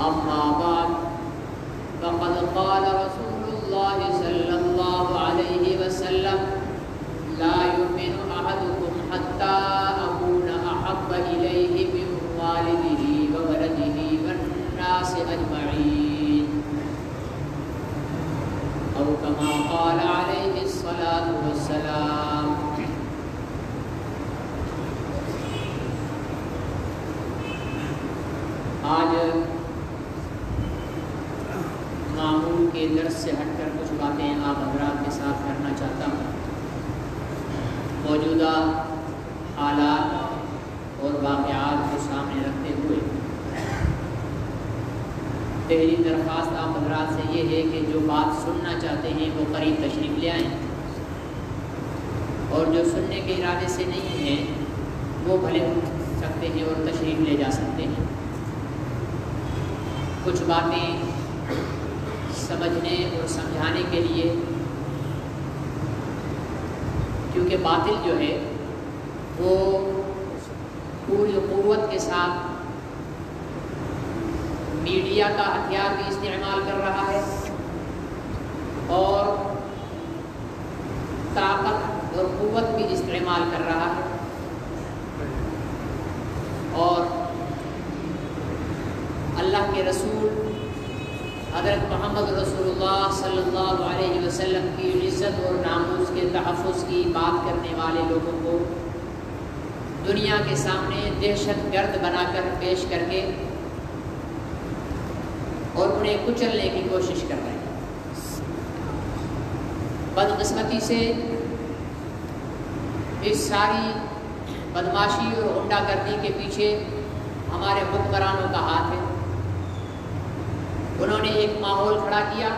أما بعد فقد قال رسول الله صلى الله عليه وسلم لا يؤمن أحدكم حتى أكون أحب إليه من والده وولده والناس أجمعين أو كما قال عليه الصلاة والسلام۔ آج معمول کے درس سے ہٹ کر کچھ باتیں آپ حضرات کے ساتھ کرنا چاہتا ہوں۔ موجودہ حالات اور واقعات کو سامنے رکھتے ہوئے پہلی درخواست آپ حضرات سے یہ ہے کہ جو بات سننا چاہتے ہیں وہ قریب تشریف لے آئیں، اور جو سننے کے ارادے سے نہیں ہیں وہ بھلے اٹھ سکتے ہیں اور تشریف لے جا سکتے ہیں۔ کچھ باتیں سمجھنے اور سمجھانے کے لیے، کیونکہ باطل جو ہے وہ پوری قوت کے ساتھ میڈیا کا ہتھیار بھی استعمال کر رہا ہے اور طاقت اور قوت بھی استعمال کر رہا ہے، اور اللہ کے رسول حضرت محمد رسول اللہ صلی اللہ علیہ وسلم کی عزت اور ناموس کے تحفظ کی بات کرنے والے لوگوں کو دنیا کے سامنے دہشت گرد بنا کر پیش کر کے اور انہیں کچلنے کی کوشش کر رہے ہیں۔ بدقسمتی سے اس ساری بدماشی اور غنڈہ گردی کے پیچھے ہمارے حکمرانوں کا ہاتھ ہے۔ انہوں نے ایک ماحول کھڑا کیا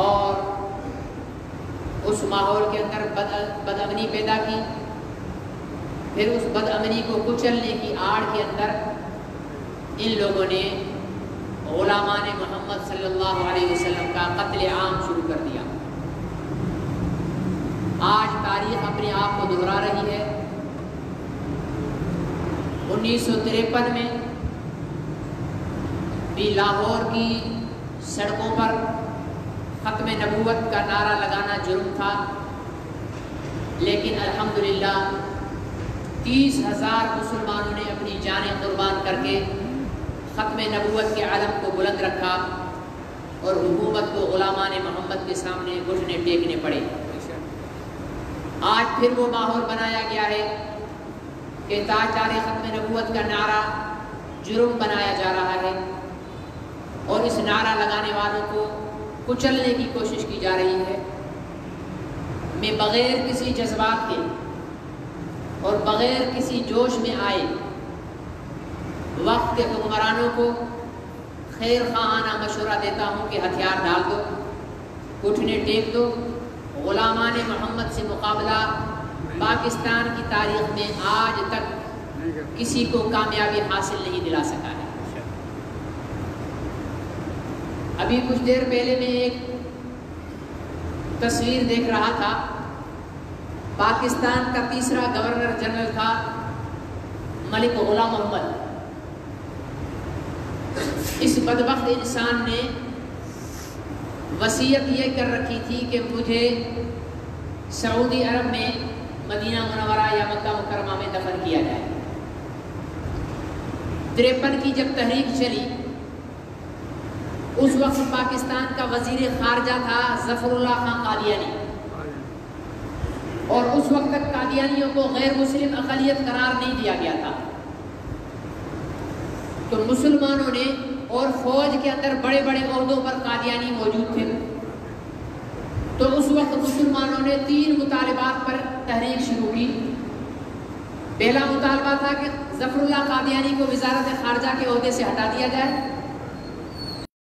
اور اس ماحول کے اندر بدامنی پیدا کی، پھر اس بدامنی کو کچلنے کی آڑ کے اندر ان لوگوں نے غلامان محمد صلی اللہ علیہ وسلم کا قتل عام شروع کر دیا۔ آج تاریخ اپنے آپ کو دہرا رہی ہے۔ 1953 میں بھی لاہور کی سڑکوں پر ختم نبوت کا نعرہ لگانا جرم تھا، لیکن الحمدللہ 30,000 مسلمانوں نے اپنی جانیں قربان کر کے ختم نبوت کے علم کو بلند رکھا اور حکومت کو غلامان محمد کے سامنے گھٹنے ٹیکنے پڑے۔ آج پھر وہ ماحول بنایا گیا ہے کہ تاجدار ختم نبوت کا نعرہ جرم بنایا جا رہا ہے اور اس نعرہ لگانے والوں کو کچلنے کی کوشش کی جا رہی ہے۔ میں بغیر کسی جذبات کے اور بغیر کسی جوش میں آئے وقت کے حکمرانوں کو خیر خواہانہ مشورہ دیتا ہوں کہ ہتھیار ڈال دو، گھٹنے ٹیک دو۔ غلامان محمد سے مقابلہ پاکستان کی تاریخ میں آج تک کسی کو کامیابی حاصل نہیں دلا سکا ہے۔ ابھی کچھ دیر پہلے میں ایک تصویر دیکھ رہا تھا، پاکستان کا تیسرا گورنر جنرل تھا ملک غلام محمد۔ اس بدبخت انسان نے وصیت یہ کر رکھی تھی کہ مجھے سعودی عرب میں مدینہ منورہ یا مکہ مکرمہ میں دفن کیا جائے۔ 53 کی جب تحریک چلی اس وقت پاکستان کا وزیر خارجہ تھا ظفر اللہ خان قادیانی، اور اس وقت تک قادیانیوں کو غیر مسلم اقلیت قرار نہیں دیا گیا تھا۔ تو مسلمانوں نے اور فوج کے اندر بڑے بڑے عہدوں پر قادیانی موجود تھے، تو اس وقت مسلمانوں نے 3 مطالبات پر تحریک شروع کی۔ پہلا مطالبہ تھا کہ ظفر اللہ قادیانی کو وزارت خارجہ کے عہدے سے ہٹا دیا جائے،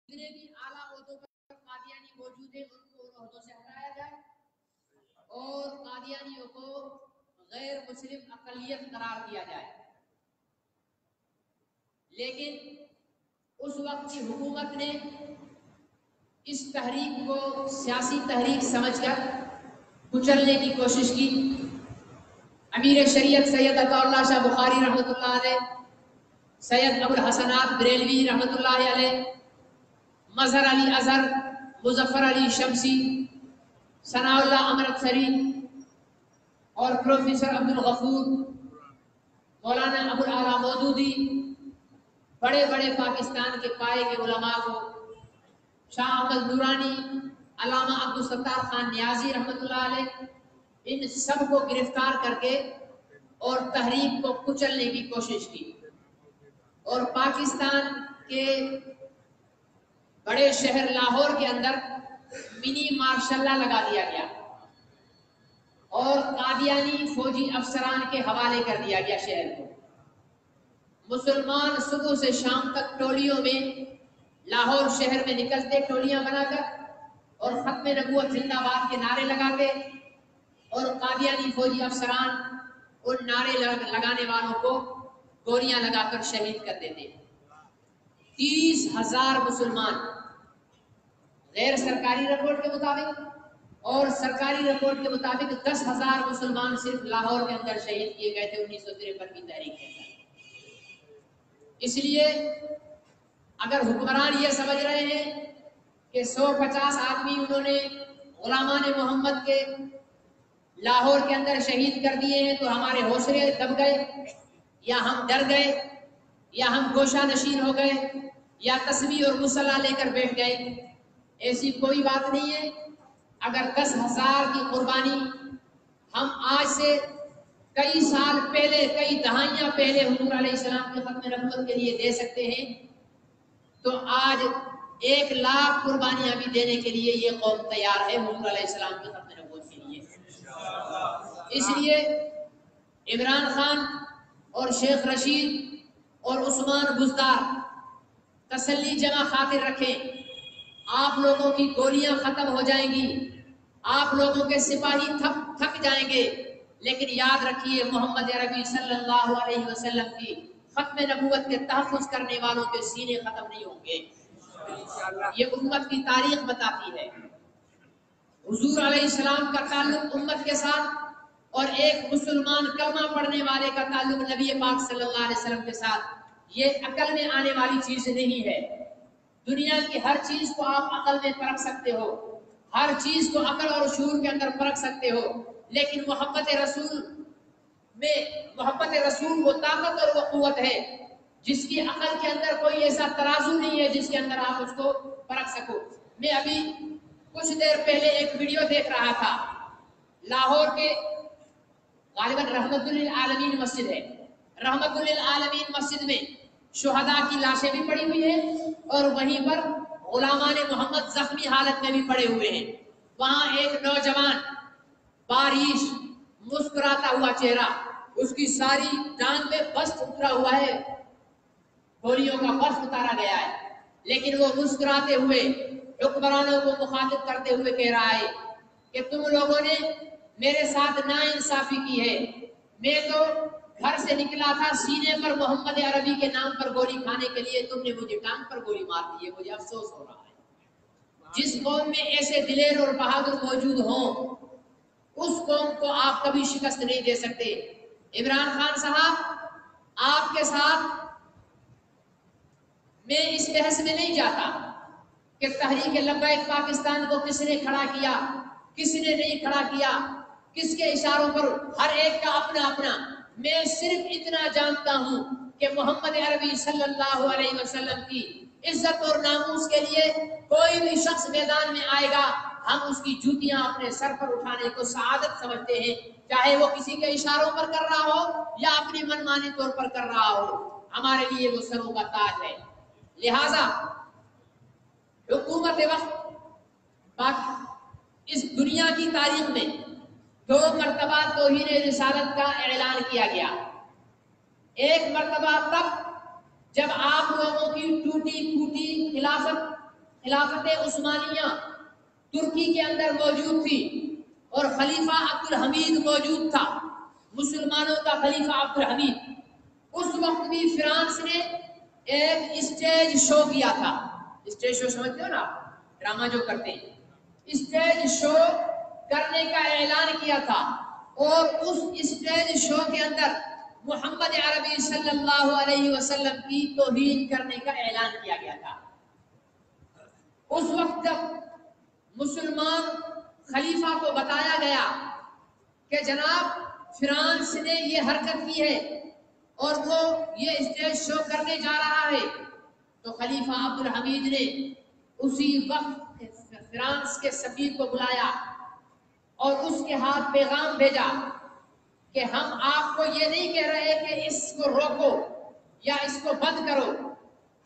جتنے بھی اعلیٰ عہدوں پر قادیانی موجود ہیں ان کو ان عہدوں سے ہٹایا جائے، اور قادیانیوں کو غیر مسلم اقلیت قرار دیا جائے۔ لیکن اس وقت کی حکومت نے اس تحریک کو سیاسی تحریک سمجھ کر کچلنے کی کوشش کی۔ امیر شریعت سید عطا اللہ شاہ بخاری رحمۃ اللہ علیہ سید ابو الحسنات بریلوی رحمۃ اللہ علیہ، مظہر علی اظہر، مظفر علی شمسی، ثناء اللہ امرتسری اور پروفیسر عبد الغفور، مولانا ابو الاعلیٰ مودودی، بڑے بڑے پاکستان کے پائے کے علماء کو، شاہ احمد نورانی، علامہ عبدالستار خان نیازی رحمۃ اللہ علیہ، ان سب کو گرفتار کر کے اور تحریک کو کچلنے کی کوشش کی، اور پاکستان کے بڑے شہر لاہور کے اندر منی مارشل لا لگا دیا گیا اور قادیانی فوجی افسران کے حوالے کر دیا گیا شہر کو۔ مسلمان صبح سے شام تک ٹولیوں میں لاہور شہر میں نکلتے، ٹولیاں بنا کر، اور ختم نبوت زندہ باد کے نعرے لگاتے، اور قادیانی فوجی افسران ان نعرے لگانے والوں کو گولیاں لگا کر شہید کر دیتے۔ 30,000 مسلمان غیر سرکاری رپورٹ کے مطابق اور سرکاری رپورٹ کے مطابق 10,000 مسلمان صرف لاہور کے اندر شہید کیے گئے تھے 1953 کی تحریک کے اندر۔ اس لیے اگر حکمران یہ سمجھ رہے ہیں کہ 150 آدمی انہوں نے غلامان محمد کے لاہور کے اندر شہید کر دیے ہیں تو ہمارے حوصلے دب گئے، یا ہم ڈر گئے، یا ہم گوشہ نشین ہو گئے، یا تسبیح اور مسلح لے کر بیٹھ گئے، ایسی کوئی بات نہیں ہے۔ اگر 10,000 کی قربانی ہم آج سے کئی سال پہلے، کئی دہائیاں پہلے حضور علیہ السلام کے ختم نبوت کے لیے دے سکتے ہیں، تو آج 1,00,000 قربانیاں بھی دینے کے لیے یہ قوم تیار ہے حضور علیہ السلام کے ختم نبوت کے لیے۔ اس لیے عمران خان اور شیخ رشید اور عثمان بزدار تسلی جمع خاطر رکھیں، آپ لوگوں کی گولیاں ختم ہو جائیں گی، آپ لوگوں کے سپاہی تھک جائیں گے، لیکن یاد رکھیے محمد عربی صلی اللہ علیہ وسلم کی ختم نبوت کے تحفظ کرنے والوں کے سینے ختم نہیں ہوں گے۔ یہ امت کی تاریخ بتاتی ہے۔ حضور علیہ السلام کا تعلق امت کے ساتھ اور ایک مسلمان کلمہ پڑھنے والے کا تعلق نبی پاک صلی اللہ علیہ وسلم کے ساتھ، یہ عقل میں آنے والی چیز نہیں ہے۔ دنیا کی ہر چیز کو آپ عقل میں پرکھ سکتے ہو، ہر چیز کو عقل اور شعور کے اندر پرکھ سکتے ہو، لیکن محبت رسول وہ طاقت اور وہ قوت ہے جس کی عقل کے اندر کوئی ایسا ترازو نہیں ہے جس کے اندر آپ اس کو پرکھ سکو۔ میں ابھی کچھ دیر پہلے ایک ویڈیو دیکھ رہا تھا، لاہور کے غالباً رحمت للعالمین مسجد ہے، رحمت للعالمین مسجد میں شہداء کی لاشیں بھی پڑی ہوئی ہیں اور وہیں پر غلامان محمد زخمی حالت میں بھی پڑے ہوئے ہیں۔ وہاں ایک نوجوان باریش مسکراتا ہوا چہرہ، اس کی ساری ٹانگ میں بست اترا ہوا ہے، گولیوں کا بست اتارا گیا ہے، لیکن وہ مسکراتے ہوئے حکمرانوں کو مخاطب کرتے ہوئے کہہ رہا ہے کہ تم لوگوں نے میرے ساتھ ناانصافی کی ہے، میں تو گھر سے نکلا تھا سینے پر محمد عربی کے نام پر گولی کھانے کے لیے، تم نے مجھے ٹانگ پر گولی مار دی ہے، مجھے افسوس ہو رہا ہے۔ جس قوم میں ایسے دلیر اور بہادر موجود ہوں اس قوم کو آپ کبھی شکست نہیں دے سکتے۔ عمران خان صاحب، آپ کے ساتھ میں اس بحث میں نہیں جاتا کہ تحریک لبیک پاکستان کو کس نے کھڑا کیا، کس نے نہیں کھڑا کیا، کس کے اشاروں پر، ہر ایک کا اپنا اپنا۔ میں صرف اتنا جانتا ہوں کہ محمد عربی صلی اللہ علیہ وسلم کی عزت اور ناموس کے لیے کوئی بھی شخص میدان میں آئے گا، ہم اس کی جوتیاں اپنے سر پر اٹھانے کو سعادت سمجھتے ہیں، چاہے وہ کسی کے اشاروں پر کر رہا ہو یا اپنی منمانی طور پر کر رہا ہو، ہمارے لیے وہ سروں کا تاج ہے۔ لہذا حکومت وقت اس دنیا کی تاریخ میں 2 مرتبہ توہین رسالت کا اعلان کیا گیا۔ ایک مرتبہ تب جب آپ لوگوں کی ٹوٹی پھوٹی خلافت عثمانیہ ترکی کے اندر موجود تھی اور خلیفہ عبد الحمید موجود تھا، مسلمانوں کا خلیفہ عبد الحمید۔ اس وقت بھی فرانس نے ایک اسٹیج شو کیا تھا، اسٹیج شو سمجھتے ہو نا، ڈرامہ جو کرتے ہیں، اسٹیج شو کرنے کا اعلان کیا تھا، اور اس اسٹیج شو کے اندر محمد عربی صلی اللہ علیہ وسلم کی توہین کرنے کا اعلان کیا گیا تھا۔ اس وقت جب مسلمان خلیفہ کو بتایا گیا کہ جناب فرانس نے یہ حرکت کی ہے اور وہ یہ اسٹیج شو کرنے جا رہا ہے، تو خلیفہ عبدالحمید نے اسی وقت فرانس کے سفیر کو بلایا اور اس کے ہاتھ پیغام بھیجا کہ ہم آپ کو یہ نہیں کہہ رہے کہ اس کو روکو یا اس کو بند کرو،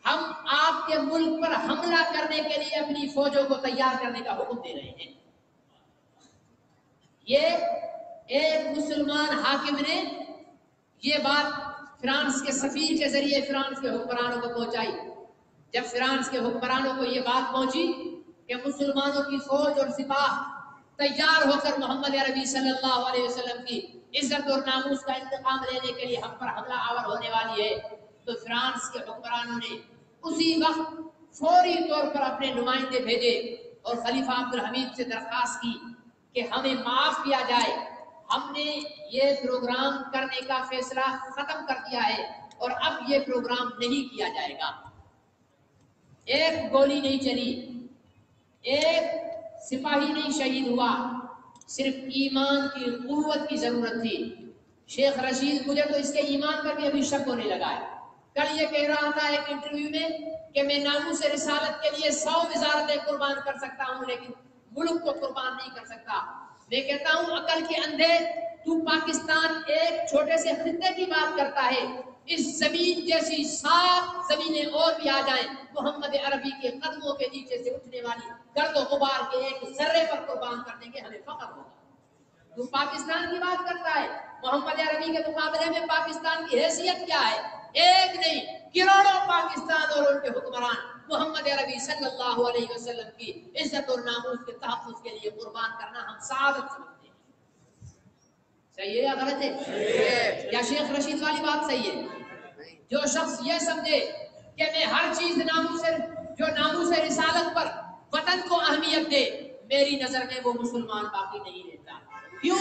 ہم آپ کے ملک پر حملہ کرنے کے لیے اپنی فوجوں کو تیار کرنے کا حکم دے رہے ہیں۔ یہ ایک مسلمان حاکم نے یہ بات فرانس کے سفیر کے ذریعے فرانس کے حکمرانوں کو پہنچائی۔ جب فرانس کے حکمرانوں کو یہ بات پہنچی کہ مسلمانوں کی فوج اور سپاہ تیار ہو کر محمد عربی صلی اللہ علیہ وسلم کی عزت اور ناموس کا انتقام لینے کے لیے ہم پر حملہ آور ہونے والی ہے، تو فرانس کے حکمرانوں نے اسی وقت فوری طور پر اپنے نمائندے بھیجے اور خلیفہ عبدالحمید سے درخواست کی کہ ہمیں معاف کیا جائے، ہم نے یہ پروگرام کرنے کا فیصلہ ختم کر دیا ہے اور اب یہ پروگرام نہیں کیا جائے گا۔ ایک گولی نہیں چلی، ایک سپاہی نہیں شہید ہوا، صرف ایمان کی قوت کی ضرورت تھی۔ شیخ رشید، مجھے تو اس کے ایمان پر بھی ابھی شک ہونے لگا ہے۔ کل یہ کہہ رہا تھا ایک انٹرویو میں کہ میں ناموس رسالت کے لیے 100 وزارتیں قربان کر سکتا ہوں لیکن ملک کو قربان نہیں کر سکتا۔ میں کہتا ہوں عقل کے اندھے، تو پاکستان ایک چھوٹے سے خطے کی بات کرتا ہے، اس زمین جیسی 7 زمینیں اور بھی آ جائیں، محمد عربی کے قدموں کے نیچے سے اٹھنے والی گرد و غبار کے ایک ذرے پر قربان کر دیں گے، ہمیں فخر ہوگا۔ تو پاکستان کی بات کرتا ہے، محمد عربی کے مقابلے میں پاکستان کی حیثیت کیا ہے؟ ایک نہیں، کروڑوں پاکستان اور ان کے حکمران محمد عربی صلی اللہ علیہ وسلم کی عزت اور ناموس کے تحفظ کے لیے قربان کرنا ہم سعادت سمجھتے ہیں۔ صحیح ہے یا غلط ہے؟ یا شیخ رشید والی بات صحیح ہے؟ جو شخص یہ سمجھے کہ میں ہر چیز ناموس رسالت پر وطن کو اہمیت دے، میری نظر میں وہ مسلمان باقی نہیں رہتا۔ کیوں؟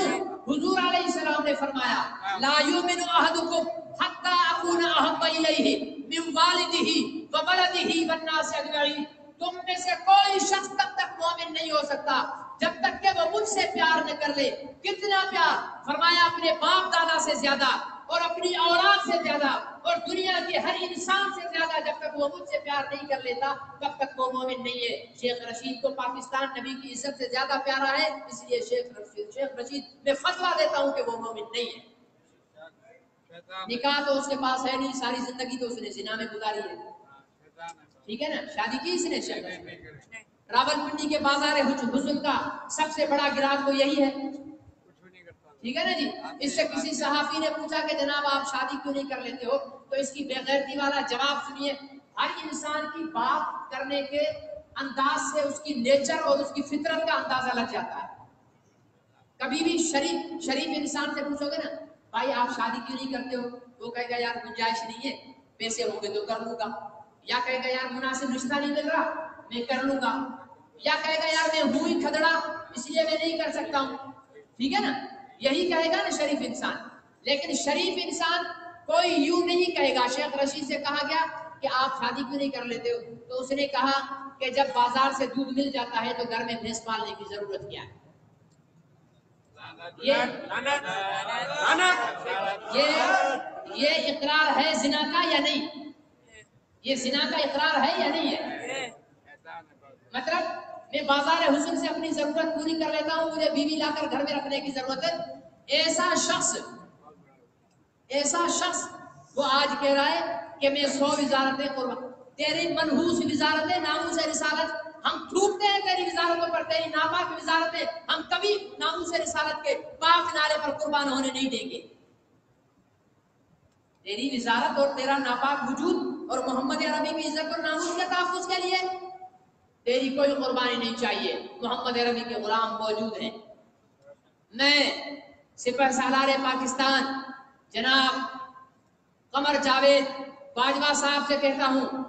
حضور علیہ السلام نے فرمایا لا یؤمن احدکم حتی اکون احب الیہ من والدہ وولدہ والناس اجمعین، تم میں سے کوئی شخص تب تک مومن نہیں ہو سکتا جب تک کہ وہ مجھ سے پیار نہ کر لے۔ کتنا پیار؟ فرمایا اپنے باپ دادا سے زیادہ اور اپنی اولاد سے زیادہ اور دنیا کے ہر انسان سے زیادہ جب تک وہ مجھ سے پیار نہیں کر لیتا تب تک وہ مومن نہیں ہے۔ شیخ رشید کو پاکستان نبی کی عزت سے زیادہ پیارا ہے، اس لیے شیخ رشید میں فتویٰ دیتا ہوں کہ وہ مومن نہیں ہے۔ نکاح تو اس کے پاس ہے نہیں، ساری زندگی تو اس نے زنا میں گزاری ہے، ٹھیک ہے نا؟ شادی کی اس نے شیخ رشید؟ راولپنڈی کے بازار حسن کا سب سے بڑا گراہک تو یہی ہے، ٹھیک ہے نا جی؟ اس سے کسی صحافی نے پوچھا کہ جناب آپ شادی کیوں نہیں کر لیتے ہو، تو اس کی بے غیرتی والا جواب سنیے۔ ہر انسان کی بات کرنے کے انداز سے اس کی نیچر اور اس کی فطرت کا اندازہ لگ جاتا ہے۔ کبھی بھی شریف انسان سے پوچھو گے نا بھائی آپ شادی کیوں نہیں کرتے ہو، وہ کہے گا یار گنجائش نہیں ہے، پیسے ہوں گے تو کر لوں گا، یا کہے گا یار مناسب رشتہ نہیں مل رہا میں کر لوں گا، یا کہے گا یار میں ہوں ہی کھدڑا اس لیے میں نہیں کر سکتا ہوں، ٹھیک ہے نا؟ یہی کہے گا نا شریف انسان۔ لیکن شریف انسان کوئی یوں نہیں کہے گا۔ شیخ رشید سے کہا گیا کہ آپ شادی کیوں نہیں کر لیتے ہو، تو اس نے کہا کہ جب بازار سے دودھ مل جاتا ہے تو گھر میں بھینس پالنے کی ضرورت کیا ہے؟ یہ اقرار ہے زنا کا یا نہیں؟ یہ زنا کا اقرار ہے یا نہیں ہے؟ مطلب میں بازار حسن سے اپنی ضرورت پوری کر لیتا ہوں، مجھے بیوی لا کر گھر میں رکھنے کی ضرورت ہے۔ ایسا شخص وہ آج کہہ رہا ہے کہ میں 100 وزارتیں قربان، تیری منحوس وزارتیں ناموس رسالت ہم تھوکتے ہیں تیری وزارتوں پر، تیری ناپاک وزارتیں ہم کبھی ناموس رسالت کے پاک نعرے پر قربان ہونے نہیں دیں گے۔ تیری وزارت اور تیرا ناپاک وجود اور محمد عربی کی عزت اور ناموس کے تحفظ کے لیے تیری کوئی قربانی نہیں چاہیے۔ محمد عربی کے غلام موجود ہیں۔ میں سپہ سالار پاکستان جناب قمر جاوید باجوہ صاحب سے کہتا ہوں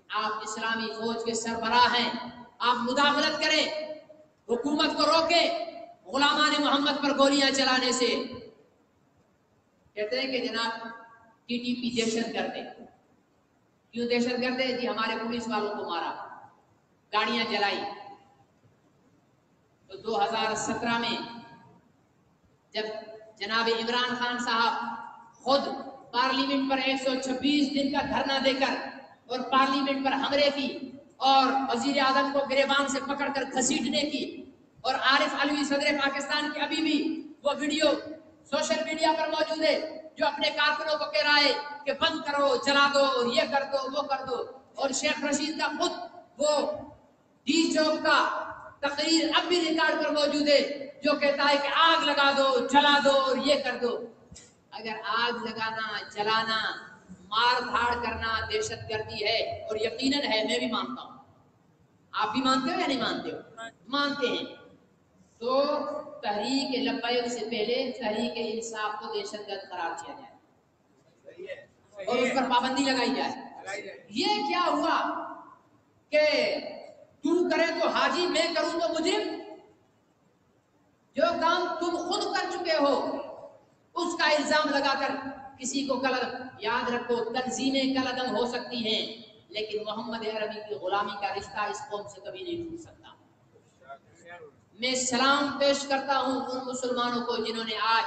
آپ اسلامی فوج کے سربراہ ہیں، آپ مداخلت کریں، حکومت کو روکیں غلامان محمد پر گولیاں چلانے سے۔ کہتے ہیں کہ جناب ٹی ٹی پی دہشت گرد ہے. کیوں دہشت گرد ہے؟ جی ہمارے پولیس والوں کو مارا، گاڑیاں جلائی. تو 2017 میں جب جناب عمران خان صاحب خود پارلیمنٹ پر 126 دن کا دھرنا دے کر اور پارلیمنٹ پر حملے کی اور وزیر اعظم کو گریبان سے پکڑ کر گھسیٹنے کی، اور عارف علوی صدر پاکستان کی ابھی بھی وہ ویڈیو سوشل میڈیا پر موجود ہے جو اپنے کارکنوں کو کہہ رہا ہے کہ بند کرو، جلا دو، یہ کر دو، وہ کر دو. اور شیخ رشید کا خود وہ ڈی چوک کا تقریر اب بھی ریکارڈ پر موجود ہے جو کہتا ہے کہ آگ لگا دو، جلا دو اور یہ کر دو. اگر آگ لگانا، جلانا، مار دھاڑ کرنا دہشت گردی ہے، اور یقیناً ہے، میں بھی مانتا ہوں. آپ بھی مانتے ہو یا نہیں مانتے ہو؟ مانتے ہیں. تو تحریک لبیک سے پہلے تحریک انصاف کو دہشت گرد قرار دیا جائے اور اس پر پابندی لگائی جائے. یہ کیا ہوا کہ تو کرے تو حاجی، میں کروں تو مجرم؟ جو کام تم خود کر چکے ہو اس کا الزام لگا کر کسی کو قلم. یاد رکھو تنظیمیں قلم ہو سکتی ہیں لیکن محمد عربی کی غلامی کا رشتہ اس قوم سے کبھی نہیں ٹوٹ سکتا. میں سلام پیش کرتا ہوں ان مسلمانوں کو جنہوں نے آج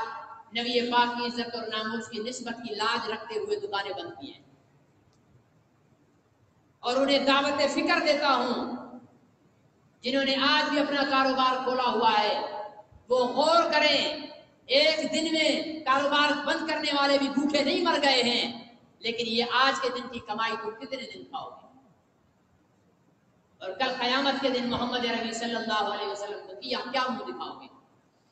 نبی پاک کی عزت اور ناموس کی نسبت کی لاج رکھتے ہوئے دکانیں بند کی ہیں، اور انہیں دعوت فکر دیتا ہوں جنہوں نے آج بھی اپنا کاروبار کھولا ہوا ہے. وہ غور کریں، ایک دن میں کاروبار بند کرنے والے بھی بھوکے نہیں مر گئے ہیں، لیکن یہ آج کے دن کی کمائی تو کتنے دن کھاؤ گے؟ اور کل قیامت کے دن محمد عربی صلی اللہ علیہ وسلم کو کیا منہ دکھاؤ گے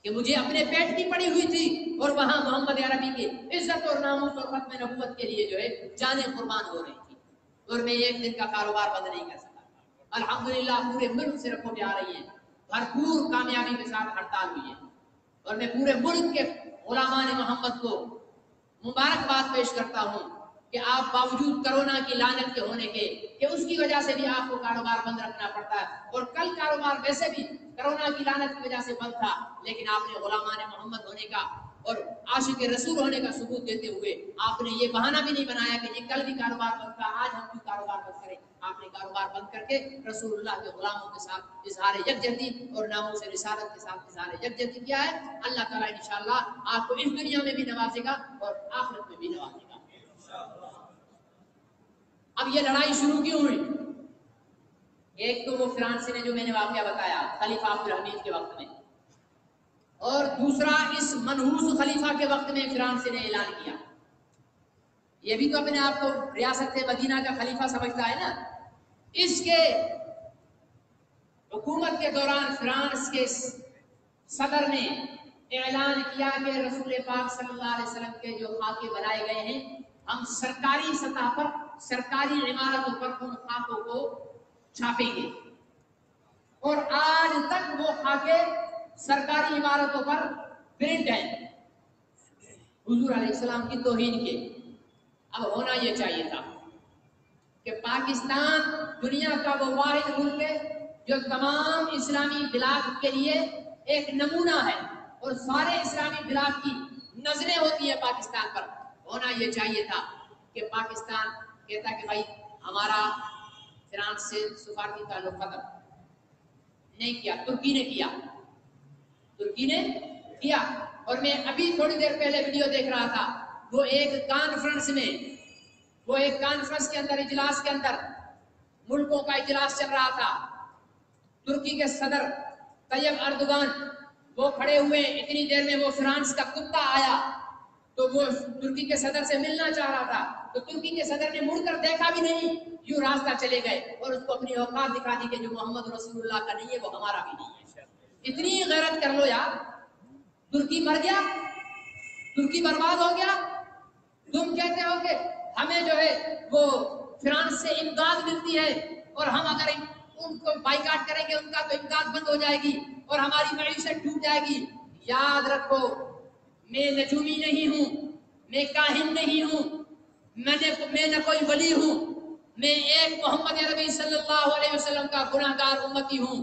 کہ مجھے اپنے پیٹ کی پڑی ہوئی تھی اور وہاں محمد عربی کی عزت اور ناموس اور ختم نبوت کے لیے جو ہے جانیں قربان ہو رہی تھی، اور میں ایک دن کا کاروبار بند نہیں کر سکا. الحمدللہ پورے ملک سے رپورٹیں آ رہی ہیں، بھرپور کامیابی کے ساتھ ہڑتال ہوئی ہے، اور میں پورے ملک کے علماء محمد کو مبارکباد پیش کرتا ہوں کہ آپ باوجود کرونا کی لعنت کے ہونے کے کہ اس کی وجہ سے بھی آپ کو کاروبار بند رکھنا پڑتا ہے، اور کل کاروبار ویسے بھی کرونا کی لعنت کی وجہ سے بند تھا، لیکن آپ نے علماء محمد ہونے کا اور عاشق رسول ہونے کا ثبوت دیتے ہوئے آپ نے یہ بہانہ بھی نہیں بنایا کہ یہ کل بھی کاروبار بند تھا، آج ہم بھی کاروبار بند کریں. آپ نے کاروبار بند کر کے رسول اللہ کے غلاموں کے ساتھ اظہار یکجہتی اور ناموس رسالت کے ساتھ اظہار یکجہتی کیا ہے. اللہ تعالیٰ انشاءاللہ آپ کو اس دنیا میں بھی نوازے گا اور آخرت میں بھی نوازے گا. اب یہ لڑائی شروع کیوں ہوئی؟ ایک تو وہ فرانسی نے جو میں نے واقعہ بتایا خلیفہ عبدالحمید کے وقت میں، اور دوسرا اس منحوس خلیفہ کے وقت میں فرانسی نے اعلان کیا. یہ بھی تو اپنے آپ کو ریاست مدینہ کا خلیفہ سمجھتا ہے نا. اس کے حکومت کے دوران فرانس کے صدر نے اعلان کیا کہ رسول پاک صلی اللہ علیہ وسلم کے جو خاکے بنائے گئے ہیں ہم سرکاری سطح پر سرکاری عمارتوں پر ان خاکوں کو چھاپیں گے، اور آج تک وہ خاکے سرکاری عمارتوں پر پرنٹ ہیں حضور علیہ السلام کی توہین کے. اب ہونا یہ چاہیے تھا کہ پاکستان دنیا کا وہ واحد ملک ہے جو تمام اسلامی بلاد کے لیے ایک نمونہ ہے، اور سارے اسلامی بلاد کی نظریں ہوتی ہیں پاکستان پر. ہونا یہ چاہیے تھا کہ پاکستان کہتا کہ بھائی ہمارا فرانس سے سفارتی تعلق ختم. نہیں کیا، ترکی نے کیا. اور میں ابھی تھوڑی دیر پہلے ویڈیو دیکھ رہا تھا، وہ ایک کانفرنس کے اندر اجلاس کے اندر ملکوں کا اجلاس چل رہا تھا. ترکی کے صدر طیب اردوغان وہ کھڑے ہوئے، اتنی دیر میں وہ فرانس کا کتا آیا تو وہ ترکی کے صدر سے ملنا چاہ رہا تھا، تو ترکی کے صدر نے مڑ کر دیکھا بھی نہیں، یوں راستہ چلے گئے اور اس کو اپنی اوقات دکھا دی کہ جو محمد رسول اللہ کا نہیں ہے وہ ہمارا بھی نہیں ہے. اتنی غیرت کر لو یار. ترکی مر گیا، ترکی برباد ہو گیا، تم کہتے ہو کہ ہمیں جو ہے وہ فرانس سے امداد ملتی ہے اور ہم اگر ان کو بائیکاٹ کریں گے ان کا تو امداد بند ہو جائے گی اور ہماری معیشت ٹوٹ جائے گی. یاد رکھو میں نجومی نہیں ہوں، میں کاہن نہیں ہوں، میں نہ کوئی ولی ہوں، میں ایک محمد عربی صلی اللہ علیہ وسلم کا گناہگار امتی ہوں.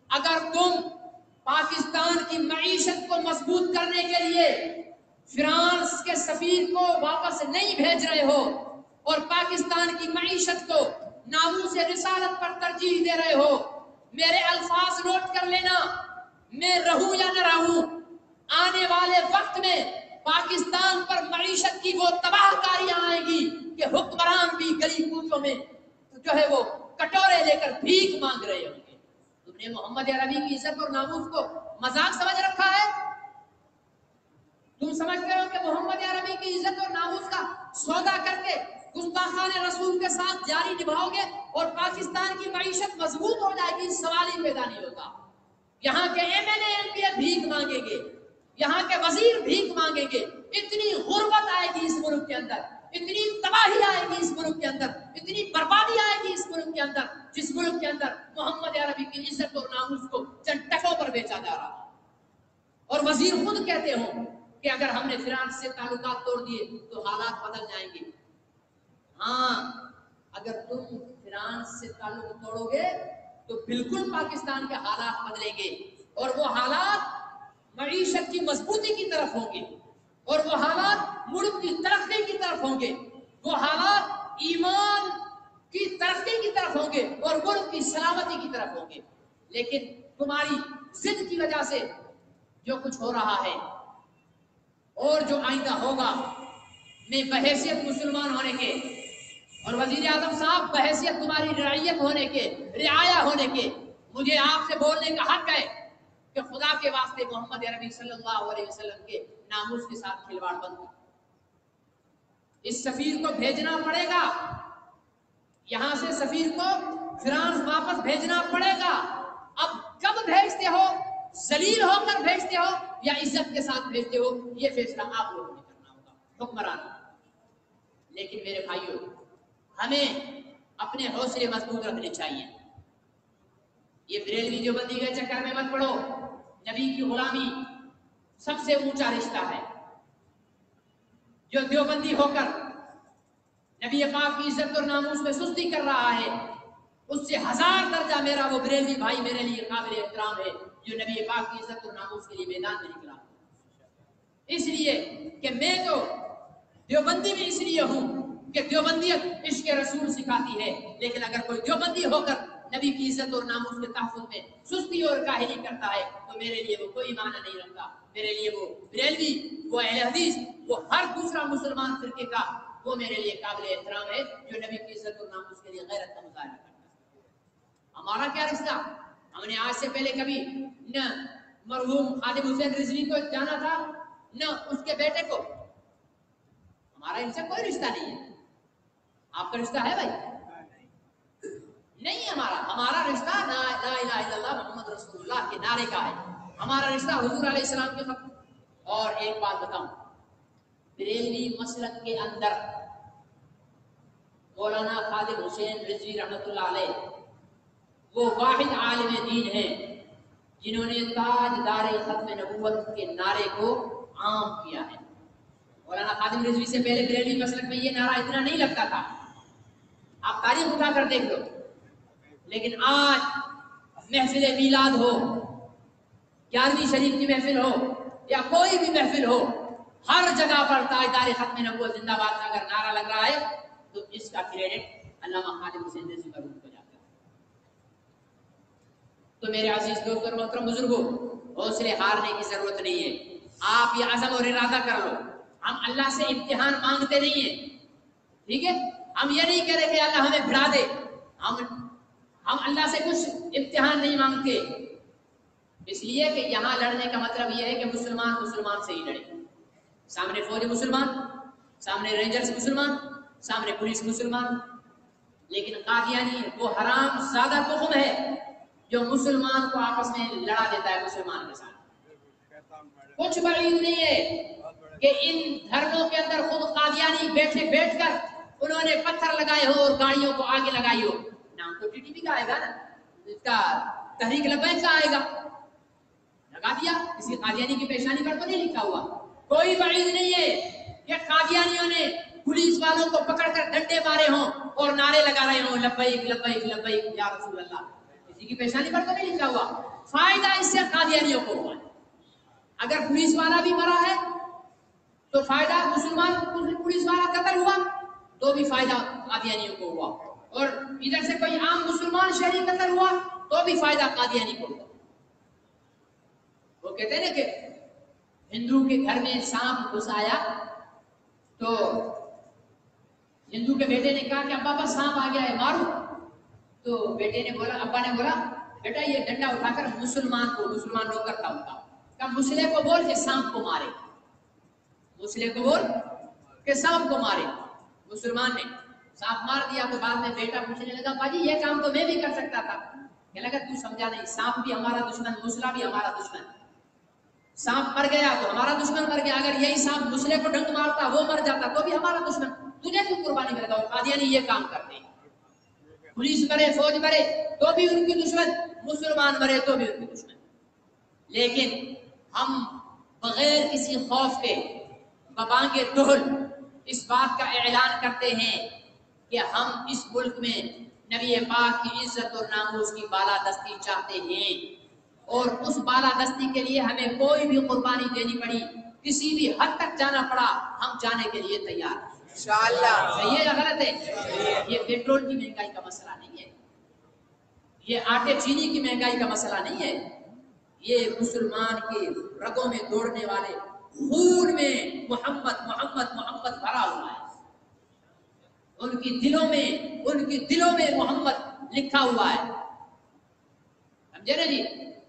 اگر تم پاکستان کی معیشت کو مضبوط کرنے کے لیے فرانس کے سفیر کو واپس نہیں بھیج رہے ہو اور پاکستان کی معیشت کو ناموس رسالت پر ترجیح دے رہے ہو، میرے الفاظ نوٹ کر لینا، میں رہوں یا نہ رہوں، آنے والے وقت میں پاکستان پر معیشت کی وہ تباہ کاریاں آئیں گی کہ حکمران بھی گلی کوچوں میں جو ہے وہ کٹورے لے کر بھیک مانگ رہے ہوں گے۔ تم نے محمد عربی کی عزت اور ناموس کو مذاق سمجھ رکھا ہے؟ تم سمجھ رہے ہو کہ محمد عربی کی عزت اور ناموس کا سودا کر کے گستاخان رسول کے ساتھ جاری نبھاؤ گے اور پاکستان کی معیشت مضبوط ہو جائے گی؟ سوال ہی پیدا نہیں ہوگا۔ یہاں کے M N A M P بھیک مانگیں گے، یہاں کے وزیر بھیک مانگیں گے، اتنی غربت آئے گی اس ملک کے اندر، اتنی تباہی آئے گی اس ملک کے اندر، اتنی بربادی آئے گی اس ملک کے اندر، جس ملک کے اندر محمد عربی کی عزت اور ناموس کو چند ٹکوں پر بیچا جا رہا ہے۔ اور وزیر خود کہتے ہوں کہ اگر ہم نے فرانس سے تعلقات توڑ دیے تو حالات بدل جائیں گے۔ ہاں، اگر تم فرانس سے تعلق توڑو گے تو بالکل پاکستان کے حالات بدلیں گے، اور وہ حالات معیشت کی مضبوطی کی طرف ہوں گے، اور وہ حالات ملک کی ترقی کی طرف ہوں گے، وہ حالات ایمان کی ترقی کی طرف ہوں گے اور ملک کی سلامتی کی طرف ہوں گے۔ لیکن تمہاری ضد کی وجہ سے جو کچھ ہو رہا ہے اور جو آئندہ ہوگا، میں بحیثیت مسلمان ہونے کے اور وزیر اعظم صاحب بحیثیت تمہاری رعیت ہونے کے، رعایا ہونے کے، مجھے آپ سے بولنے کا حق ہے کہ خدا کے واسطے محمد عربی صلی اللہ علیہ وسلم کے ناموس کے ساتھ کھلواڑ بند کرو۔ اس سفیر کو بھیجنا پڑے گا، یہاں سے سفیر کو فرانس واپس بھیجنا پڑے گا۔ اب کب بھیجتے ہو؟ ذلیل ہو کر بھیجتے ہو یا عزت کے ساتھ بھیجتے ہو؟ یہ فیصلہ آپ لوگوں نے کرنا ہوگا، حکمران۔ لیکن میرے بھائیوں، ہمیں اپنے حوصلے مضبوط رکھنے چاہیے۔ یہ بریلوی دیوبندی کے چکر میں مت پڑو۔ نبی کی غلامی سب سے اونچا رشتہ ہے۔ جو دیوبندی ہو کر نبی پاک کی عزت اور ناموس میں سستی کر رہا ہے، اس سے 1000 درجہ میرا وہ بریلوی بھائی میرے لیے قابل احترام ہے جو نبی پاک کی عزت اور ناموس کے لیے میدان میں نکلا۔ اس لیے کہ میں تو دیوبندی میں اس لیے ہوں کہ دیوبندیت عشق رسول سکھاتی ہے، لیکن اگر کوئی دیوبندی ہو کر نبی کی عزت اور ناموس کے تحفظ میں سستی اور کاہلی کرتا ہے تو میرے لیے وہ کوئی معنی نہیں رکھتا۔ میرے لیے وہ بریلوی، وہ اہل حدیث، وہ ہر دوسرا مسلمان فرقے کا وہ میرے لیے قابل احترام ہے جو نبی کی عزت اور ناموس کے لیے غیرت کا مظاہرہ کرتا ہے۔ ہمارا کیا رشتہ؟ ہم نے آج سے پہلے کبھی نہ مرحوم خادم حسین رضوی کو جانا تھا نہ اس کے بیٹے کو۔ ہمارا ان سے کوئی رشتہ نہیں ہے۔ آپ کا رشتہ ہے بھائی؟ نہیں، ہمارا رشتہ لا الہ الا اللہ محمد رسول اللہ کے نعرے کا ہے۔ ہمارا رشتہ حضور علیہ السلام کے خط۔ اور ایک بات بتاؤں، بریلوی مسلک کے اندر مولانا خادم حسین رضوی رحمۃ اللہ علیہ وہ واحد عالم دین ہیں جنہوں نے تاجدار ختم نبوت کے نعرے کو عام کیا ہے۔ مولانا خادم رضوی سے پہلے بریلوی مسلک میں یہ نعرہ اتنا نہیں لگتا تھا، آپ تاریخ اٹھا کر دیکھ لو۔ لیکن آج محفل میلاد ہو، 11ویں شریف کی محفل ہو یا کوئی بھی محفل ہو، ہر جگہ پر تاجدار ختم نبوت زندہ باد کا اگر نعرہ لگ رہا ہے تو اس کا کریڈٹ علامہ خادم حسین رضوی پر ہو جاتا ہے۔ تو میرے عزیز دوست اور محترم بزرگوں، حوصلے ہارنے کی ضرورت نہیں ہے۔ آپ یہ عزم اور ارادہ کر لو، ہم اللہ سے امتحان مانگتے نہیں ہیں، ٹھیک ہے؟ ہم یہ نہیں کہہ رہے کہ اللہ ہمیں بھڑا دے، ہم اللہ سے کچھ امتحان نہیں مانگتے، اس لیے کہ یہاں لڑنے کا مطلب یہ ہے کہ مسلمان مسلمان سے ہی لڑے۔ سامنے فوج مسلمان، سامنے رینجرز مسلمان، سامنے پولیس مسلمان، لیکن قادیانی وہ حرام زادہ تخم ہے جو مسلمان کو آپس میں لڑا دیتا ہے مسلمان کے ساتھ۔ کچھ بعید نہیں ہے کہ ان دھرنوں کے اندر خود قادیانی بیٹھ کر انہوں نے پتھر لگائے ہو اور گاڑیوں کو آگے لگائی ہو۔ نام تو ٹی ٹی پی کا آئے گا نا، اس کا تحریک لبیک کا آئے گا، لگا دیا، کسی قادیانی کی پیشانی پر تو نہیں لکھا ہوا۔ کوئی بعید نہیں ہے کہ قادیانیوں نے پولیس والوں کو پکڑ کر ڈنڈے مارے ہوں اور نعرے لگا رہے ہوں لبیک لبیک لبیک یا رسول اللہ، کسی کی پیشانی پر تو نہیں لکھا ہوا۔ فائدہ اس سے قادیانیوں کو ہوا ہے۔ اگر پولیس والا بھی مرا ہے، تو فائدہ مسلمان پولیس والا قتل ہوا تو بھی فائدہ قادیانیوں کو ہوا، اور ادھر سے کوئی عام مسلمان شہری قتل ہوا تو بھی فائدہ قادیانی کو ہوا۔ وہ کہتے ہیں نا کہ ہندو کے گھر میں سانپ گھس آیا تو ہندو کے بیٹے نے کہا کہ ابا بس سانپ آ گیا ہے مارو، تو بیٹے نے بولا، ابا نے بولا بیٹا یہ ڈنڈا اٹھا کر مسلمان نوکر تھا ان کا، کہا مسلے کو بول کہ سانپ کو مارے، مسلے کو بول کہ سانپ کو مارے۔ مسلمان نے سانپ مار دیا تو بعد میں بیٹا پوچھنے لگا باجی یہ کام تو میں بھی کر سکتا تھا، کہنے لگا تو سمجھا نہیں، سانپ بھی ہمارا دشمن، مسلہ بھی ہمارا دشمن، سانپ مر گیا تو ہمارا دشمن مر گیا، اگر یہی سانپ مسلے کو ڈنک مارتا وہ مر جاتا تو بھی ہمارا دشمن، تجھے کیوں قربانی میں لگاؤ؟ قادیانی یہ کام کرتے ہیں، پولیس مرے فوج مرے تو بھی ان کی دشمن، مسلمان مرے تو بھی ان کی دشمن۔ لیکن ہم بغیر کسی خوف کے ببانگ دہل اس بات کا اعلان کرتے ہیں کہ ہم اس ملک میں نبی پاک کی عزت اور ناموس کی بالادستی چاہتے ہیں، اور اس بالادستی کے لیے ہمیں کوئی بھی قربانی دینی پڑی، کسی بھی حد تک جانا پڑا، ہم جانے کے لیے تیار ہیں انشاءاللہ۔ صحیح ہے یا غلط ہے؟ یہ پیٹرول کی مہنگائی کا مسئلہ نہیں ہے، یہ آٹے چینی کی مہنگائی کا مسئلہ نہیں ہے، یہ مسلمان کے رگوں میں دوڑنے والے خون میں محمد محمد محمد بھرا ہوا ہے، ان کی دلوں میں محمد لکھا ہوا ہے، سمجھے نا جی؟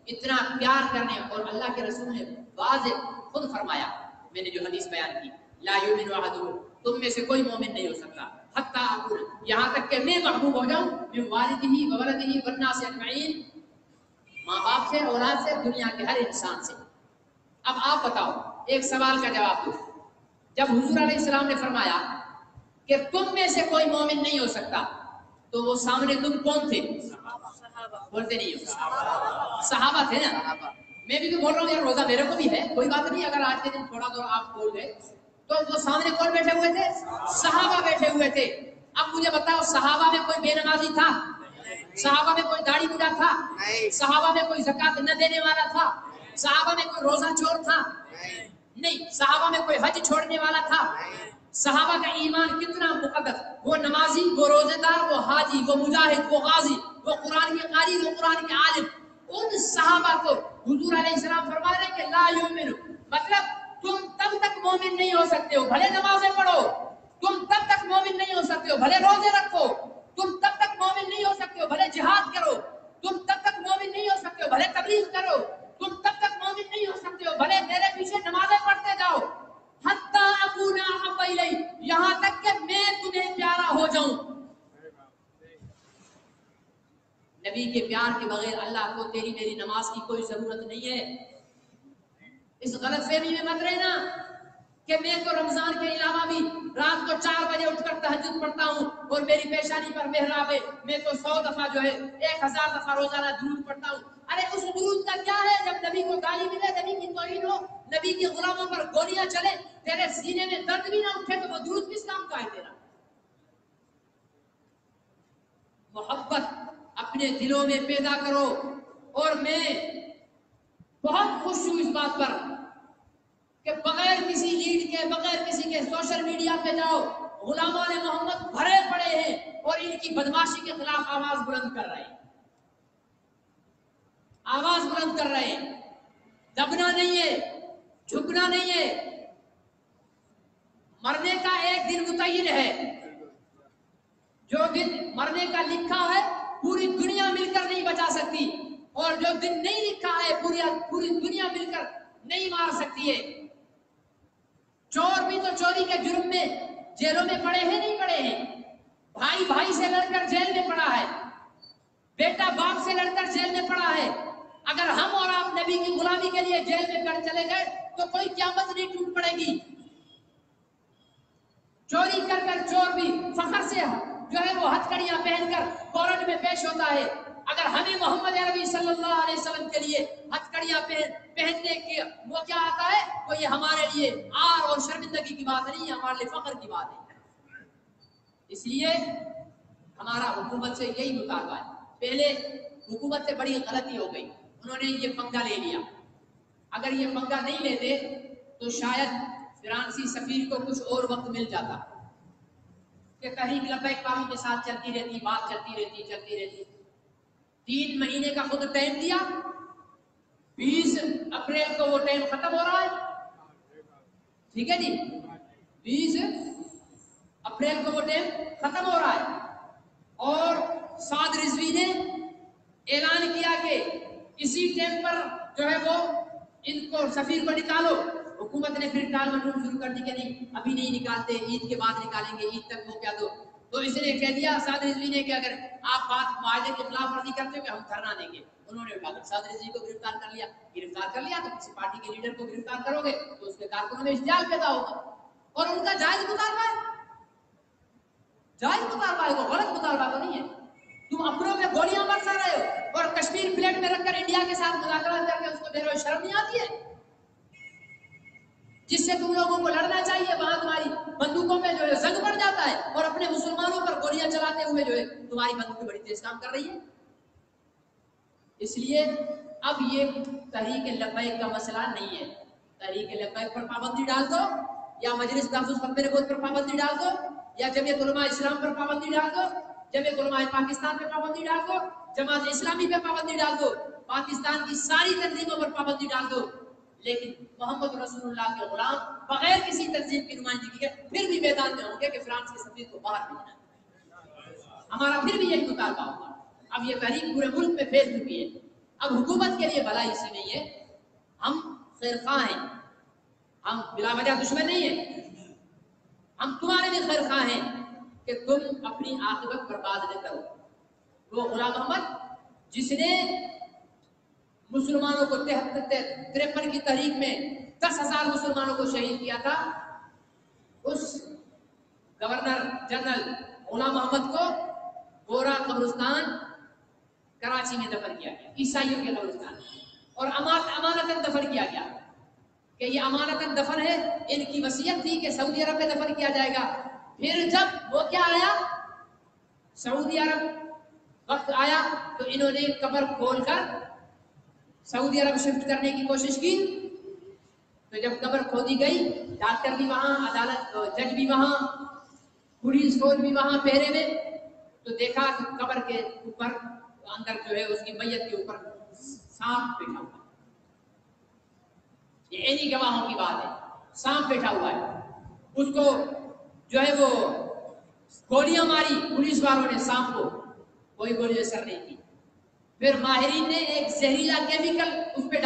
اتنا پیار کرنے، اور اللہ کے رسول نے واضح خود فرمایا، میں نے جو حدیث بیان کی، لا یؤمن احدکم، تم میں سے کوئی مومن نہیں ہو سکتا حتی اکون، یہاں تک کہ میں محبوب ہو جاؤں، من والدہ وولدہ والناس اجمعین، ماں باپ سے، اولاد سے، دنیا کے ہر انسان سے۔ اب آپ بتاؤ، ایک سوال کا جواب دو، جب حضور علیہ السلام نے فرمایا کہ تم میں سے کوئی مومن نہیں ہو سکتا، تو وہ سامنے تم کون تھے؟ بولتے نہیں ہو، صحابہ تھے نا۔ میں بھی تو بول رہا ہوں یار، روزہ میرے کو بھی ہے، کوئی بات نہیں، اگر آج کے دن تھوڑا دور آپ بول گئے تو وہ سامنے کون بیٹھے ہوئے تھے؟ صحابہ بیٹھے ہوئے تھے۔ اب مجھے بتاؤ، صحابہ میں کوئی بے نمازی تھا؟ صحابہ میں کوئی داڑھی بوڑھا تھا؟ صحابہ میں کوئی زکات نہ دینے والا تھا؟ صحابہ میں کوئی روزہ چور تھا؟ نہیں۔ صحابہ میں کوئی حج چھوڑنے والا تھا؟ صحابہ کا ایمان کتنا مقدس، وہ نمازی، وہ روزے دار، وہ حاجی، وہ مجاہد، وہ غازی، وہ قرآن کے قاری، وہ قرآن کے عالم، ان صحابہ کو حضور علیہ السلام فرما رہے کہ لا یؤمن، مطلب تم تب تک مومن نہیں ہو سکتے ہو بھلے نمازیں پڑھو، تم تب تک مومن نہیں ہو سکتے ہو بھلے روزے رکھو، تم تب تک مومن نہیں ہو سکتے ہو بھلے جہاد کرو، تم تب تک مومن نہیں ہو سکتے ہو بھلے تبلیغ کرو، تم تب تک مومن نہیں ہو سکتے ہو بھلے میرے پیچھے نمازیں پڑھتے جاؤ، حتی اکون احب الیک، یہاں تک کہ میں تمہیں پیارا ہو جاؤں۔ نبی کے پیار کے بغیر اللہ کو تیری میری نماز کی کوئی ضرورت نہیں ہے۔ اس غلط فہمی میں مت رہنا کہ میں تو رمضان کے علاوہ بھی رات کو 4 بجے اٹھ کر تہجد پڑھتا ہوں اور میری پیشانی پر محراب ہے، میں تو 100 دفعہ جو ہے 1000 دفعہ روزانہ درود پڑھتا ہوں۔ ارے اس درود کا کیا ہے جب نبی کو گالی ملے، نبی کی توہین ہو، نبی کے غلاموں پر گولیاں چلے، تیرے سینے میں درد بھی نہ اٹھے تو وہ درود کس کام کا ہے تیرا؟ محبت اپنے دلوں میں پیدا کرو۔ اور میں بہت خوش ہوں اس بات پر کہ بغیر کسی لیڈ کے، بغیر کسی کے سوشل میڈیا پہ جاؤ، غلامان محمد بھرے پڑے ہیں اور ان کی بدماشی کے خلاف آواز بلند کر رہے ہیں، آواز بلند کر رہے ہیں۔ دبنا نہیں ہے، جھکنا نہیں ہے۔ مرنے کا ایک دن متعین ہے، جو دن مرنے کا لکھا ہے پوری دنیا مل کر نہیں بچا سکتی، اور جو دن نہیں لکھا ہے پوری دنیا مل کر نہیں مار سکتی ہے۔ چور بھی تو چوری کے جرم میں جیلوں میں پڑے ہیں، نہیں پڑے ہیں؟ بھائی بھائی سے لڑ کر جیل میں پڑا ہے، بیٹا باپ سے لڑ کر جیل میں پڑا ہے۔ اگر ہم اور آپ نبی کی غلامی کے لیے جیل میں کر چلے گئے تو کوئی قیامت نہیں ٹوٹ پڑے گی۔ چوری کر کر چور بھی فخر سے جو ہے وہ ہتھکڑیاں پہن کر کورٹ میں پیش ہوتا ہے۔ اگر ہمیں محمد عربی صلی اللہ علیہ وسلم کے لیے ہتھکڑیاں پہننے کے وہ کیا آتا ہے، تو یہ ہمارے لیے عار اور شرمندگی کی بات نہیں ہے، ہمارے لیے فخر کی بات ہے۔ اس لیے ہمارا حکومت سے یہی مطالبہ ہے۔ پہلے حکومت سے بڑی غلطی ہو گئی، انہوں نے یہ پنگا لے لیا۔ اگر یہ پنگا نہیں لیتے تو شاید فرانسی سفیر کو کچھ اور وقت مل جاتا کہ تحریک لبیک والوں کے ساتھ چلتی رہتی، بات چلتی رہتی 3 مہینے کا خود ٹائم دیا، 20 اپریل کو وہ ٹائم ختم ہو رہا ہے، ٹھیک ہے جی، 20 اپریل کو وہ ٹائم ختم ہو رہا ہے، اور سعد رضوی نے اعلان کیا کہ اسی ٹائم پر جو ہے وہ ان کو سفیر کو نکالو۔ حکومت نے پھر ٹال مٹول شروع کر دی کہ نہیں ابھی نہیں نکالتے، عید کے بعد نکالیں گے، عید تک وہ کیا دو۔ تو اس نے کہہ دیا سعد رضوی نے کہ اگر آپ بات معاہدے کے خلاف ورزی کرتے ہو کہ ہم دھرنا دیں گے۔ انہوں نے اٹھا کر سعد رضوی کو گرفتار کر لیا۔ تو کسی پارٹی کے لیڈر کو گرفتار کرو گے تو اس کے کارکنوں میں اشتعال پیدا ہوگا، اور ان کا جائز مطالبہ ہے، جائز مطالبہ ہے، وہ غلط مطالبہ تو نہیں ہے۔ تم اپنوں میں گولیاں برسا رہے ہو اور کشمیر پلیٹ میں رکھ کر انڈیا کے ساتھ مذاکرات کر کے اس کو بے شرم نہیں آتی ہے؟ جس سے تم لوگوں کو لڑنا چاہیے، وہاں تمہاری بندوقوں میں جو ہے زنگ پڑ جاتا ہے، اور اپنے مسلمانوں پر گولیاں چلاتے ہوئے جو ہے تمہاری بندوقیں بڑی تیز کام کر رہی ہے۔ اس لیے اب یہ تحریک لبیک کا مسئلہ نہیں ہے۔ تحریک لبیک پر پابندی ڈال دو، یا مجلس تحفظ ختم نبوت پر پابندی ڈال دو، یا جمعیت علماء اسلام پر پابندی ڈال دو، جمعیت علماء پاکستان پہ پابندی ڈال دو، جماعت اسلامی پہ پابندی ڈال دو، پاکستان کی ساری تنظیموں پر پابندی ڈال دو، لیکن محمد رسول اللہ کے غلام بغیر کسی تنظیم کی نمائندگی کے پھر بھی میدان میں ہوں گے کہ فرانس کے سفیر کو باہر بھیجنا۔ ہمارا پھر بھی یہی مطالبہ ہوگا۔ اب یہ تحریک پورے ملک میں پھیل چکی ہے۔ اب حکومت کے لیے بھلائی اسی میں ہے، ہم خیر خواہ ہیں، ہم بلا وجہ دشمن نہیں ہیں، ہم تمہارے بھی خیر خواہ ہیں کہ تم اپنی عاقبت برباد نہ کرو۔ وہ غلام محمد جس نے مسلمانوں کو 53 کی تحریک میں 10,000 مسلمانوں کو شہید کیا تھا، اس گورنر جنرل غلام محمد کو گورا قبرستان کراچی میں دفن کیا گیا، عیسائیوں کے قبرستان، اور امانتاً دفن کیا گیا کہ یہ امانتاً دفن ہے۔ ان کی وصیت تھی کہ سعودی عرب میں دفن کیا جائے گا۔ پھر جب وہ کیا آیا، سعودی عرب وقت آیا تو انہوں نے قبر کھول کر سعودی عرب شفٹ کرنے کی کوشش کی۔ تو جب قبر کھودی گئی، ڈاکٹر بھی وہاں، عدالت جج بھی وہاں، پولیس فورس بھی وہاں پہرے میں، تو دیکھا کہ قبر کے اوپر اندر جو ہے اس کی میت کے اوپر سانپ بیٹھا ہوا ہے۔ یہ عینی گواہوں کی بات ہے، سانپ بیٹھا ہوا ہے۔ اس کو جو ہے وہ گولیاں ماری پولیس والوں نے، سانپ کو کوئی گولی اثر نہیں کی۔ پھر ماہرین نے ایک زہریلا کیمیکل اس پہ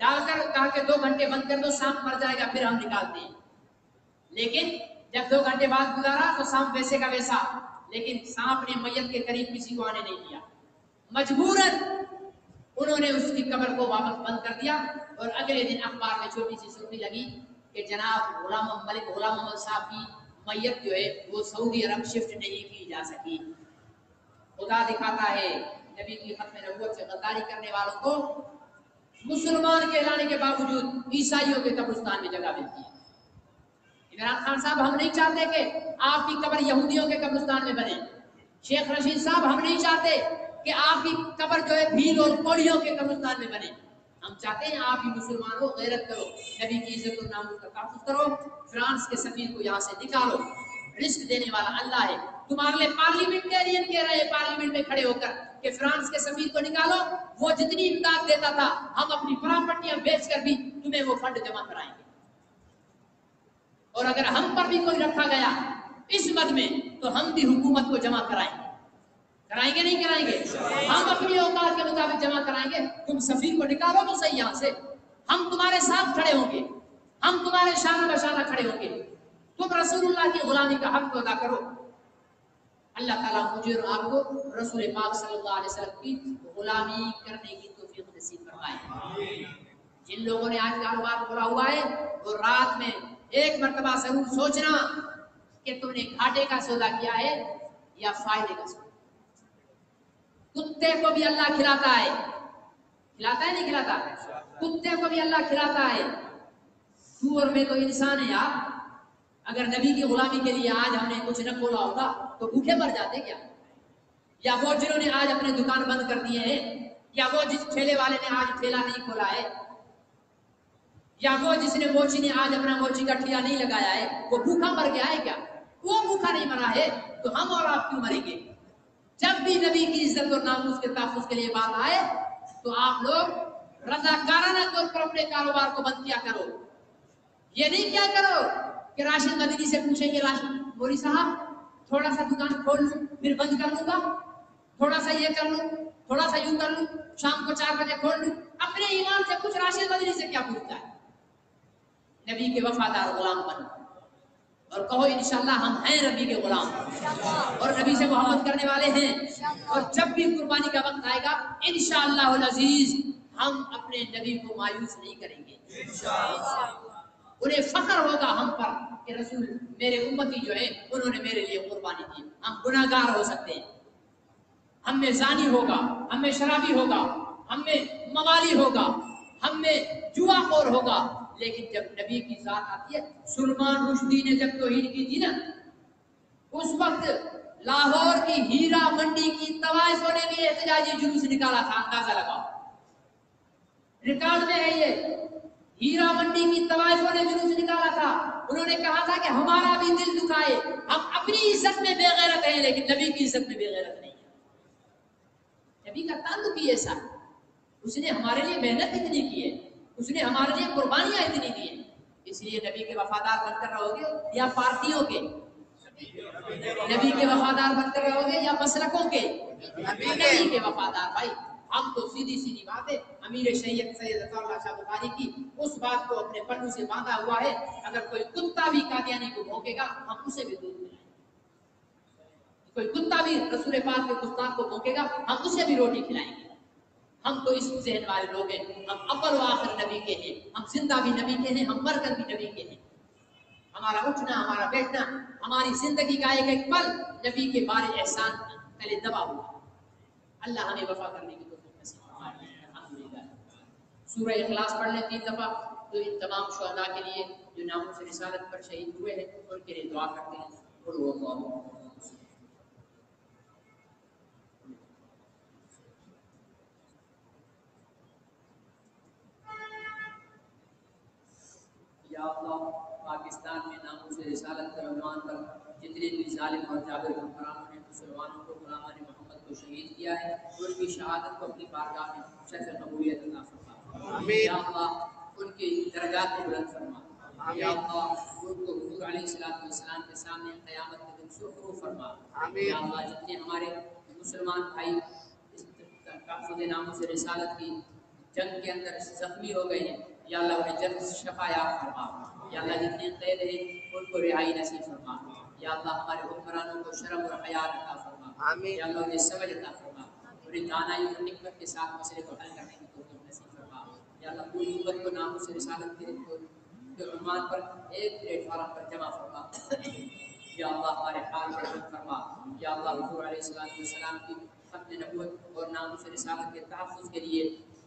ڈال کر کہا کہ 2 گھنٹے بند کر دو، سانپ مر جائے گا، پھر ہم نکالتے ہیں۔ لیکن جب 2 گھنٹے بعد گزارا تو سانپ ویسے کا ویسا، لیکن سانپ نے میت کے قریب کسی کو آنے نہیں دیا۔ مجبوراً انہوں نے اس کی قبر کو واپس بند کر دیا، اور اگلے دن اخبار میں چھوٹی سی سرخی لگی کہ جناب غلام محمد صاحب کی میت جو ہے وہ سعودی عرب شفٹ نہیں کی جا سکی۔ خدا دکھاتا ہے نبی کی ختم نبوت سے غداری کرنے والوں کو مسلمان کہلانے کے باوجود عیسائیوں کے قبرستان میں جگہ ملتی ہے۔ عمران خان صاحب، ہم نہیں چاہتے کہ آپ کی قبر یہودیوں کے قبرستان میں بنے۔ شیخ رشید صاحب، ہم نہیں چاہتے کہ آپ کی قبر جو ہے بھیل اور کوڑیوں کے قبرستان میں بنے۔ ہم چاہتے ہیں آپ ہی مسلمانوں غیرت کرو، نبی کی عزت و ناموس کا تحفظ کرو، فرانس کے سفیر کو یہاں سے نکالو۔ رزق دینے والا اللہ ہے۔ تمہارے لیے پارلیمنٹیرین کہہ رہے ہیں پارلیمنٹ میں کھڑے ہو کر کہ فرانس کے سفیر کو نکالو، وہ جتنی امداد دیتا تھا ہم اپنی پراپرٹیاں بیچ کر بھی تمہیں وہ فنڈ جمع کرائیں گے، اور اگر ہم پر بھی کوئی رکھا گیا اس مد میں تو ہم بھی حکومت کو جمع کرائیں گے نہیں کرائیں گے؟ ہم اپنی اوقات کے مطابق جمع کرائیں گے۔ تم سفیر کو نکالو تو صحیح یہاں سے، ہم تمہارے ساتھ کھڑے ہوں گے، ہم تمہارے شانہ بشانہ کھڑے ہوں گے۔ تم رسول اللہ کی غلامی کا حق ادا کرو۔ اللہ تعالیٰ مجھے اور آپ کو رسول پاک صلی اللہ علیہ وسلم کی غلامی کرنے کی توفیق نصیب فرمائے۔ جن لوگوں نے آج کاروبار کھولا ہوا ہے وہ رات میں ایک مرتبہ ضرور سوچنا کہ تم نے گھاٹے کا سودا کیا ہے یا فائدے کا سودا۔ کتے کو بھی اللہ کھلاتا ہے، کھلاتا ہے نہیں کھلاتا؟ کتے کو بھی اللہ کھلاتا ہے، سور میں تو انسان ہے یار۔ اگر نبی کی غلامی کے لیے آج ہم نے کچھ نہ کھولا ہوتا تو بھوکے مر جاتے کیا؟ یا وہ جنہوں نے آج اپنے دکان بند کر دیے ہیں، یا وہ جس ٹھیلے والے نے آج ٹھیلا نہیں کھولا ہے، یا وہ جس نے موچی نے آج اپنا موچی کا ٹھیا نہیں لگایا ہے وہ بھوکا مر گیا ہے کیا؟ وہ بھوکا نہیں مرا ہے تو ہم اور آپ کیوں مریں گے؟ جب بھی نبی کی عزت اور ناموس کے تحفظ کے لیے بات آئے تو آپ لوگ رضاکارانہ طور پر اپنے کاروبار کو بند کیا کرو. یہ نہیں کیا کرو کہ راشد مدنی سے پوچھیں گے راشد مولوی صاحب تھوڑا سا دکان کھول لوں پھر بند کر لوں گا، تھوڑا سا یہ کر لوں، تھوڑا سا یوں کر لوں، شام کو 4 بجے کھول لوں. اپنے ایمان سے کچھ راشد مدنی سے کیا پوچھتا ہے؟ نبی کے وفادار غلام بن اور کہو انشاءاللہ ہم ہیں نبی کے غلام اور نبی سے محبت کرنے والے ہیں، اور جب بھی قربانی کا وقت آئے گا انشاءاللہ العزیز ہم اپنے نبی کو مایوس نہیں کریں گے. انہیں فخر ہوگا ہم پر کہ رسول میرے امتی جو ہے انہوں نے میرے لیے قربانی دی. ہم گناہگار ہو سکتے ہیں، ہم میں زانی ہوگا، ہم میں شرابی ہوگا، ہم میں موالی ہوگا، ہم میں جوا خور ہوگا، لیکن جب نبی کی ذات آتی ہے. سلمان رشدی نے جب توہین کی تھی نا اس وقت لاہور کی ہیرا منڈی کی طوائفوں نے بھی احتجاجی جلوس نکالا تھا. اندازہ لگاؤ، ریکارڈ میں ہے یہ. ہیرا منڈی کی طوائفوں نے جلوس نکالا تھا. انہوں نے کہا تھا کہ ہمارا بھی دل دکھائے، ہم اپنی عزت میں بے غیرت ہیں لیکن نبی کی عزت میں بے غیرت نہیں ہے. نبی کا تعلق ہی ایسا ہے، اس نے ہمارے لیے محنت اتنی کی ہے، اس نے ہمارے لیے قربانیاں اتنی دی ہیں. اس لیے نبی کے وفادار بن کر رہو گے یا پارٹیوں کے؟ نبی کے وفادار بن کر رہو گے یا مسلکوں کے؟ نبی کے وفادار. بھائی ہم تو سیدھی سیدھی بات ہے امیر شریعت سید عطا اللہ شاہ بخاری کی اس بات کو اپنے پلو سے باندھا ہوا ہے. اگر کوئی کتا بھی قادیانی کو بھونکے گا ہم اسے بھی دودھ پلائیں گے، کوئی کتا بھی رسول پاک کے گستاخ کو بھونکے گا ہم اسے بھی روٹی کھلائیں گے. ہم تو اس ذہن والے لوگ ہیں، ہم اول و آخر نبی کے ہیں، ہم زندہ بھی نبی کے ہیں، ہم مر کر بھی نبی کے ہیں. ہمارا اٹھنا، ہمارا بیٹھنا، ہماری زندگی کا ایک ایک پل نبی کے بارے احسان پہلے دبا ہوا. اللہ ہمیں وفا کرنے کی توفیق نصیب فرمائے. الحمدللہ. سورہ اخلاص پڑھ لیں 3 دفعہ تو ان تمام شہداء کے لیے جو ناموں سے رسالت پر شہید ہوئے ہیں ان کے لیے دعا کرتے ہیں. قل هو الله یا اللہ پاکستان میں ناموں سے رسالت کے عنوان پر جتنے بھی ظالم اور جابر حکمرانوں نے مسلمانوں کو غلامان محمد کو شہید کیا ہے ان کی شہادت کو اپنی بارگاہ میں شرف قبولیت عطا فرما. یا اللہ ان کی درجات کو بلند فرما. یا اللہ ان کو حضور علیہ السلام کے سامنے قیامت کے دن سرخرو فرما. یا اللہ جتنے ہمارے مسلمان بھائی اس تحفظ ناموں سے رسالت کی جنگ کے اندر زخمی ہو گئے ہیں یا اللہ انہیں جلد شفا یاب فرما. یا اللہ جتنے قید ہیں ان کو رہائی نصیب فرما. یا اللہ ہمارے حکمرانوں کو شرم اور حیا عطا فرما. یا اللہ انہیں سمجھ عطا فرما، انہیں دانائی اور حکمت کے ساتھ مسئلے کو حل کرنے کی توفیق نصیب فرما. یا اللہ پوری امت کو ناموں سے رسالت کے عنوان پر ایک پلیٹ فارم پر جمع فرما. یا اللہ ہمارے حال پر رحم فرما. یا اللہ حضور علیہ السلام کی ختم نبوت اور ناموں سے رسالت کے تحفظ کے لیے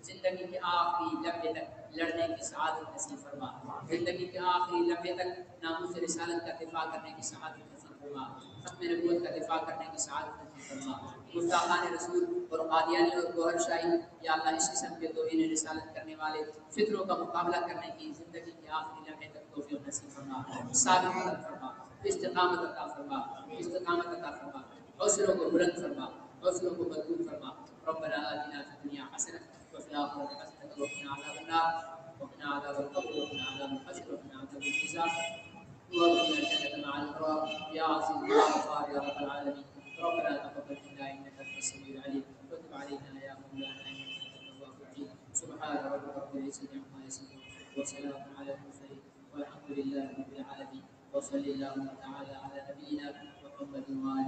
زندگی کے آخری لمحے تک لڑنے کی سعادت نصیب فرما. زندگی کے آخری لمحے تک ناموس رسالت کا دفاع کرنے کی سعادت نصیب فرما. ختم نبوت کا دفاع کرنے کی سعادت نصیب فرما. گستاخان رسول اور قادیانی اور گوہر شاہی یا اللہ اس قسم کے توہین رسالت کرنے والے فطروں کا مقابلہ کرنے کی زندگی کے آخری لمحے تک توفیق نصیب فرما. ثابت قدم فرما، استقامت عطا فرما، استقامت عطا فرما. حوصلوں کو بلند فرما، حوصلوں کو مضبوط فرما. ربنا آتنا فی الدنیا حسنہ وفي الآخرة حسنة وقنا عذاب النار وقنا عذاب القبر وقنا عذاب الحشر وقنا عذاب الحساب وادخلنا الجنة مع الأبرار يا عزيز يا غفار يا رب العالمين. ربنا تقبل منا إنك أنت السميع العليم وتب علينا يا مولانا إنك أنت التواب الرحيم. سبحان ربك رب العزة عما يصفون وسلام على المرسلين والحمد لله رب العالمين. وصلى الله تعالى على نبينا محمد وآله